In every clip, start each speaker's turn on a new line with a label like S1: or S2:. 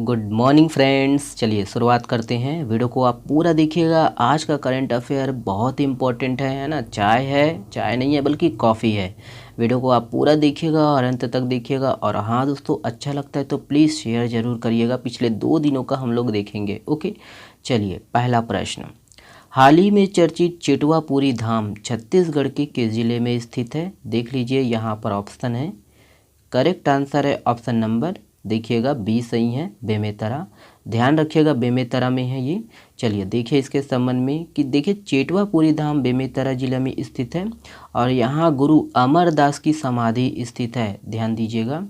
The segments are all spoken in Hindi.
S1: Good morning friends. चलिए शुरुआत करते हैं। वीडियो को आप पूरा देखिएगा। आज का करंट अफेयर बहुत ही इंपॉर्टेंट है ना। चाय है, चाय नहीं है बल्कि कॉफ़ी है। वीडियो को आप पूरा देखिएगा और अंत तक देखिएगा। और हाँ दोस्तों, अच्छा लगता है तो प्लीज़ शेयर ज़रूर करिएगा। पिछले 2 दिनों का हम लोग देखेंगे। ओके, चलिए पहला प्रश्न। हाल ही में चर्चित चेटवापुरी धाम छत्तीसगढ़ के किस जिले में स्थित है? देख लीजिए, यहाँ पर ऑप्शन है। करेक्ट आंसर है ऑप्शन नंबर, देखिएगा बी सही है, बेमेतरा। ध्यान रखिएगा बेमेतरा में है ये। चलिए देखिए इसके संबंध में कि देखिए चेटवापुरी धाम बेमेतरा जिला में स्थित है और यहाँ गुरु अमरदास की समाधि स्थित है। ध्यान दीजिएगा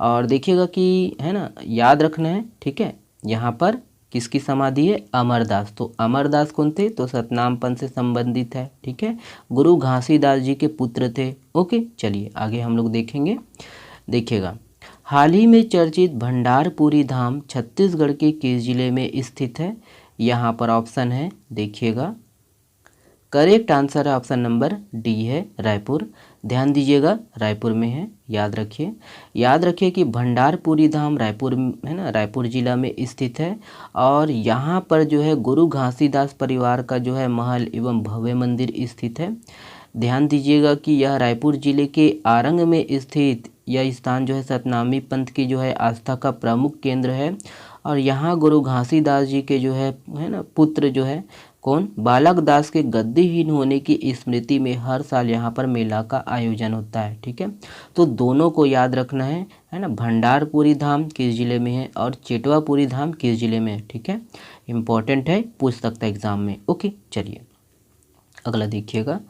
S1: और देखिएगा कि है ना, याद रखना है। ठीक है, यहाँ पर किसकी समाधि है? अमरदास। तो अमरदास कौन थे? तो सतनामपन से संबंधित है। ठीक है, गुरु घासीदास जी के पुत्र थे। ओके, चलिए आगे हम लोग देखेंगे। देखिएगा, हाल ही में चर्चित भंडारपुरी धाम छत्तीसगढ़ के किस जिले में स्थित है? यहाँ पर ऑप्शन है, देखिएगा करेक्ट आंसर है ऑप्शन नंबर डी है, रायपुर। ध्यान दीजिएगा, रायपुर में है। याद रखिए कि भंडारपुरी धाम रायपुर है ना, रायपुर जिला में स्थित है। और यहाँ पर जो है गुरु घासीदास परिवार का जो है महल एवं भव्य मंदिर स्थित है। ध्यान दीजिएगा कि यह रायपुर जिले के आरंग में स्थित यह स्थान जो है सतनामी पंथ की जो है आस्था का प्रमुख केंद्र है। और यहाँ गुरु घासीदास जी के जो है ना पुत्र जो है कौन? बालक दास के गद्दीहीन होने की स्मृति में हर साल यहाँ पर मेला का आयोजन होता है। ठीक है, तो दोनों को याद रखना है ना। भंडारपुरी धाम किस जिले में है और चेटवापुरी धाम किस जिले में है? ठीक है, इम्पोर्टेंट है, पूछ सकता है एग्जाम में। ओके, चलिए अगला देखिएगा।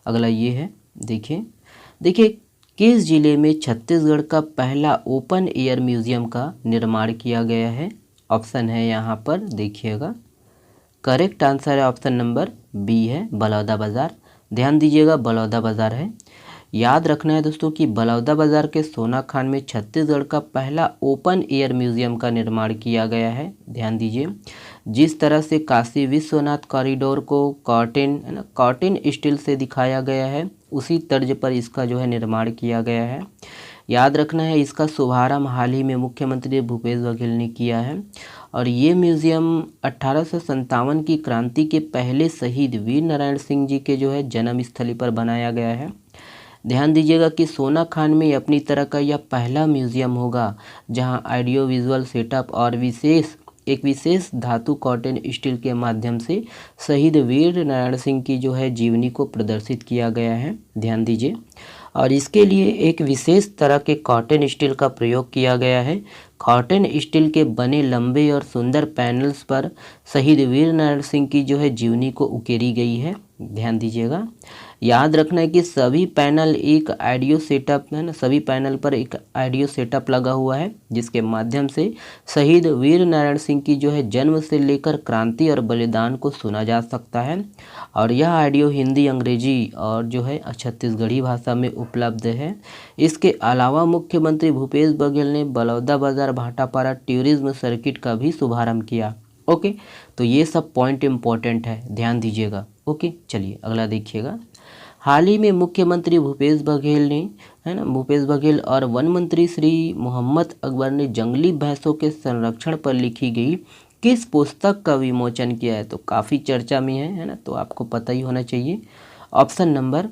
S1: अगला ये है, देखिए किस जिले में छत्तीसगढ़ का पहला ओपन एयर म्यूजियम का निर्माण किया गया है? ऑप्शन है यहाँ पर, देखिएगा करेक्ट आंसर है ऑप्शन नंबर बी है, बलौदाबाजार। ध्यान दीजिएगा, बलौदाबाजार है। याद रखना है दोस्तों कि बलौदाबाजार के सोनाखान में छत्तीसगढ़ का पहला ओपन एयर म्यूजियम का निर्माण किया गया है। ध्यान दीजिए, जिस तरह से काशी विश्वनाथ कॉरिडोर को कॉटन स्टील से दिखाया गया है, उसी तर्ज पर इसका जो है निर्माण किया गया है। याद रखना है, इसका शुभारंभ हाल ही में मुख्यमंत्री भूपेश बघेल ने किया है। और ये म्यूज़ियम 1857 की क्रांति के पहले शहीद वीर नारायण सिंह जी के जो है जन्मस्थली पर बनाया गया है। ध्यान दीजिएगा कि सोनाखान में अपनी तरह का यह पहला म्यूज़ियम होगा जहां ऑडियो विजुअल सेटअप और एक विशेष धातु कॉटन स्टील के माध्यम से शहीद वीर नारायण सिंह की जो है जीवनी को प्रदर्शित किया गया है। ध्यान दीजिए, और इसके लिए एक विशेष तरह के कॉटन स्टील का प्रयोग किया गया है। कॉटन स्टील के बने लंबे और सुंदर पैनल्स पर शहीद वीर नारायण सिंह की जो है जीवनी को उकेरी गई है। ध्यान दीजिएगा, याद रखना है कि सभी पैनल एक ऑडियो सेटअप है ना, सभी पैनल पर एक ऑडियो सेटअप लगा हुआ है जिसके माध्यम से शहीद वीर नारायण सिंह की जो है जन्म से लेकर क्रांति और बलिदान को सुना जा सकता है। और यह ऑडियो हिंदी, अंग्रेजी और जो है छत्तीसगढ़ी भाषा में उपलब्ध है। इसके अलावा मुख्यमंत्री भूपेश बघेल ने बलौदाबाजार भाटापारा टूरिज्म सर्किट का भी शुभारंभ किया। ओके, तो ये सब पॉइंट इम्पोर्टेंट है, ध्यान दीजिएगा। ओके, चलिए अगला देखिएगा। हाल ही में मुख्यमंत्री भूपेश बघेल और वन मंत्री श्री मोहम्मद अकबर ने जंगली भैंसों के संरक्षण पर लिखी गई किस पुस्तक का विमोचन किया है? तो काफ़ी चर्चा में है ना, तो आपको पता ही होना चाहिए। ऑप्शन नंबर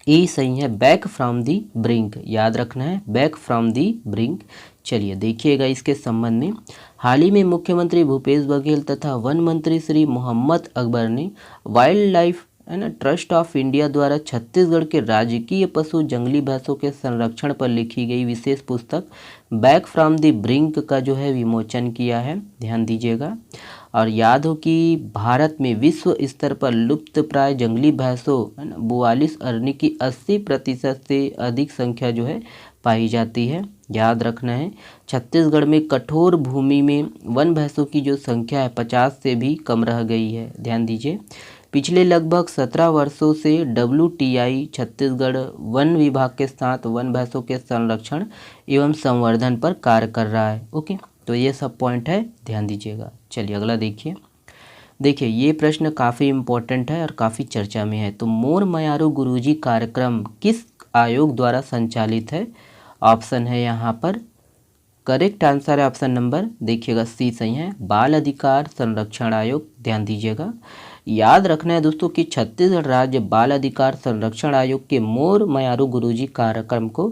S1: ए सही है, बैक फ्रॉम दी ब्रिंक। याद रखना है, बैक फ्रॉम दी ब्रिंक। चलिए देखिएगा इसके संबंध में। हाल ही में मुख्यमंत्री भूपेश बघेल तथा वन मंत्री श्री मोहम्मद अकबर ने वाइल्ड लाइफ है ना ट्रस्ट ऑफ इंडिया द्वारा छत्तीसगढ़ के राजकीय पशु जंगली भैंसों के संरक्षण पर लिखी गई विशेष पुस्तक बैक फ्रॉम द ब्रिंक का जो है विमोचन किया है। ध्यान दीजिएगा, और याद हो कि भारत में विश्व स्तर पर लुप्त प्राय जंगली भैंसों 42 अरनी की 80% से अधिक संख्या जो है पाई जाती है। याद रखना है, छत्तीसगढ़ में कठोर भूमि में वन भैंसों की जो संख्या है 50 से भी कम रह गई है। ध्यान दीजिए, पिछले लगभग 17 वर्षों से WTI छत्तीसगढ़ वन विभाग के साथ वन भैंसों के संरक्षण एवं संवर्धन पर कार्य कर रहा है। ओके, तो ये सब पॉइंट है, ध्यान दीजिएगा। चलिए अगला देखिए ये प्रश्न काफ़ी इम्पोर्टेंट है और काफ़ी चर्चा में है। तो मोर मयारू गुरुजी कार्यक्रम किस आयोग द्वारा संचालित है? ऑप्शन है यहाँ पर करेक्ट आंसर है ऑप्शन नंबर देखिएगा सी सही है, बाल अधिकार संरक्षण आयोग। ध्यान दीजिएगा, याद रखना है दोस्तों कि छत्तीसगढ़ राज्य बाल अधिकार संरक्षण आयोग के मोर मयारू गुरुजी कार्यक्रम को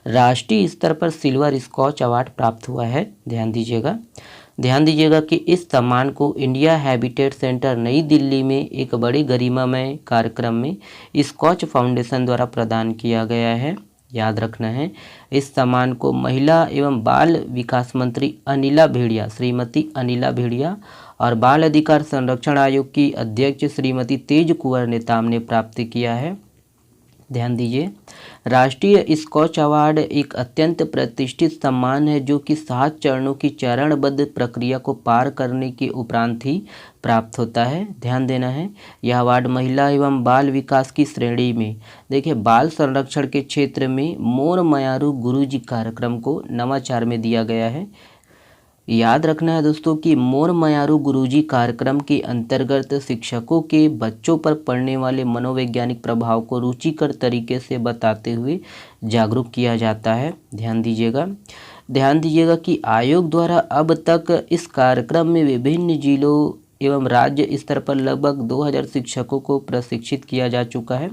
S1: राष्ट्रीय स्तर पर सिल्वर स्कॉच अवार्ड प्राप्त हुआ है। ध्यान दीजिएगा कि इस सम्मान को इंडिया हैबिटेट सेंटर नई दिल्ली में एक बड़ी गरिमामय कार्यक्रम में स्कॉच फाउंडेशन द्वारा प्रदान किया गया है। याद रखना है, इस सम्मान को महिला एवं बाल विकास मंत्री अनिला भेड़िया, श्रीमती अनिला भेड़िया और बाल अधिकार संरक्षण आयोग की अध्यक्ष श्रीमती तेज कुंवर नेताम ने प्राप्त किया है। ध्यान दीजिए, राष्ट्रीय स्कॉच अवार्ड एक अत्यंत प्रतिष्ठित सम्मान है जो कि 7 चरणों की चरणबद्ध प्रक्रिया को पार करने के उपरांत ही प्राप्त होता है। ध्यान देना है, यह अवार्ड महिला एवं बाल विकास की श्रेणी में देखिए बाल संरक्षण के क्षेत्र में मोर मयारू गुरुजी कार्यक्रम को नवाचार में दिया गया है। याद रखना है दोस्तों कि मोर मयारू गुरुजी कार्यक्रम के अंतर्गत शिक्षकों के बच्चों पर पड़ने वाले मनोवैज्ञानिक प्रभाव को रुचिकर तरीके से बताते हुए जागरूक किया जाता है। ध्यान दीजिएगा कि आयोग द्वारा अब तक इस कार्यक्रम में विभिन्न जिलों एवं राज्य स्तर पर लगभग 2000 शिक्षकों को प्रशिक्षित किया जा चुका है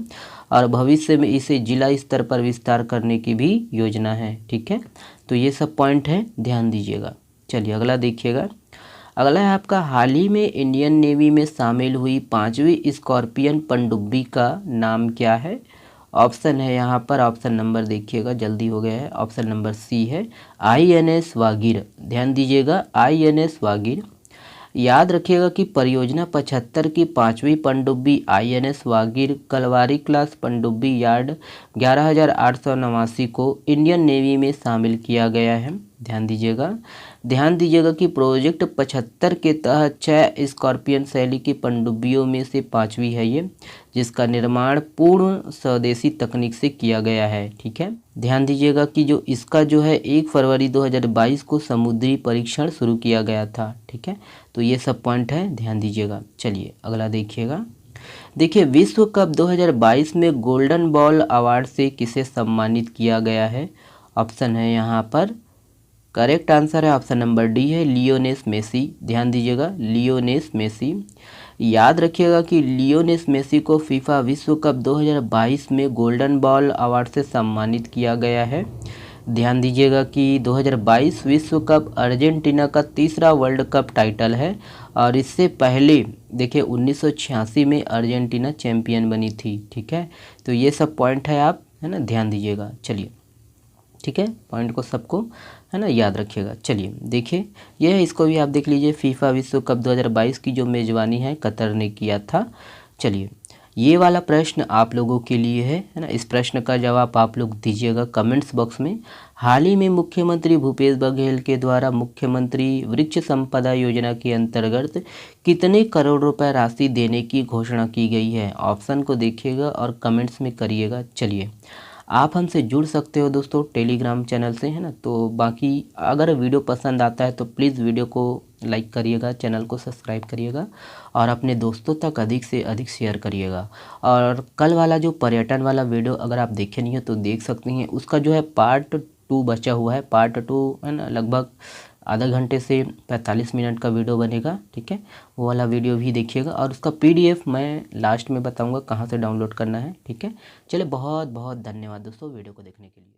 S1: और भविष्य में इसे जिला स्तर पर विस्तार करने की भी योजना है। ठीक है, तो ये सब पॉइंट है, ध्यान दीजिएगा। चलिए अगला देखिएगा, अगला है आपका हाल ही में इंडियन नेवी में शामिल हुई 5वीं स्कॉर्पियन पनडुब्बी का नाम क्या है। ऑप्शन है यहाँ पर, ऑप्शन नंबर देखिएगा, जल्दी हो गया है, ऑप्शन नंबर सी है INS वागीर। ध्यान दीजिएगा, INS वागीर। याद रखिएगा कि परियोजना 75 की 5वीं पनडुब्बी INS वागीर कलवारी क्लास पनडुब्बी यार्ड 11889 को इंडियन नेवी में शामिल किया गया है। ध्यान दीजिएगा कि प्रोजेक्ट 75 के तहत 6 स्कॉर्पियन शैली की पनडुब्बियों में से 5वीं है ये, जिसका निर्माण पूर्ण स्वदेशी तकनीक से किया गया है। ठीक है, ध्यान दीजिएगा कि जो इसका जो है 1 फरवरी 2022 को समुद्री परीक्षण शुरू किया गया था। ठीक है, तो ये सब पॉइंट है, ध्यान दीजिएगा। चलिए अगला देखिएगा, देखिए विश्व कप 2022 में गोल्डन बॉल अवार्ड से किसे सम्मानित किया गया है। ऑप्शन है यहाँ पर, करेक्ट आंसर है ऑप्शन नंबर डी है लियोनेस मेसी। ध्यान दीजिएगा, लियोनेस मेसी। याद रखिएगा कि लियोनेस मेसी को फीफा विश्व कप 2022 में गोल्डन बॉल अवार्ड से सम्मानित किया गया है। ध्यान दीजिएगा कि 2022 विश्व कप अर्जेंटीना का तीसरा वर्ल्ड कप टाइटल है और इससे पहले देखिए 1986 में अर्जेंटीना चैंपियन बनी थी। ठीक है, तो ये सब पॉइंट है, आप है ना ध्यान दीजिएगा। चलिए ठीक है, पॉइंट को सबको है ना याद रखिएगा। चलिए देखिए, यह है, इसको भी आप देख लीजिए, फीफा विश्व कप 2022 की जो मेज़बानी है कतर ने किया था। चलिए ये वाला प्रश्न आप लोगों के लिए है ना, इस प्रश्न का जवाब आप लोग दीजिएगा कमेंट्स बॉक्स में। हाल ही में मुख्यमंत्री भूपेश बघेल के द्वारा मुख्यमंत्री वृक्ष संपदा योजना के अंतर्गत कितने करोड़ रुपए राशि देने की घोषणा की गई है। ऑप्शन को देखिएगा और कमेंट्स में करिएगा। चलिए, आप हमसे जुड़ सकते हो दोस्तों टेलीग्राम चैनल से, है ना। तो बाकी अगर वीडियो पसंद आता है तो प्लीज़ वीडियो को लाइक करिएगा, चैनल को सब्सक्राइब करिएगा और अपने दोस्तों तक अधिक से अधिक शेयर करिएगा। और कल वाला जो पर्यटन वाला वीडियो अगर आप देखे नहीं हो तो देख सकते हैं, उसका जो है पार्ट 2 बचा हुआ है। पार्ट 2 है ना, लगभग आधा घंटे से 45 मिनट का वीडियो बनेगा। ठीक है, वो वाला वीडियो भी देखिएगा और उसका PDF मैं लास्ट में बताऊंगा कहाँ से डाउनलोड करना है। ठीक है, चलिए बहुत बहुत धन्यवाद दोस्तों वीडियो को देखने के लिए।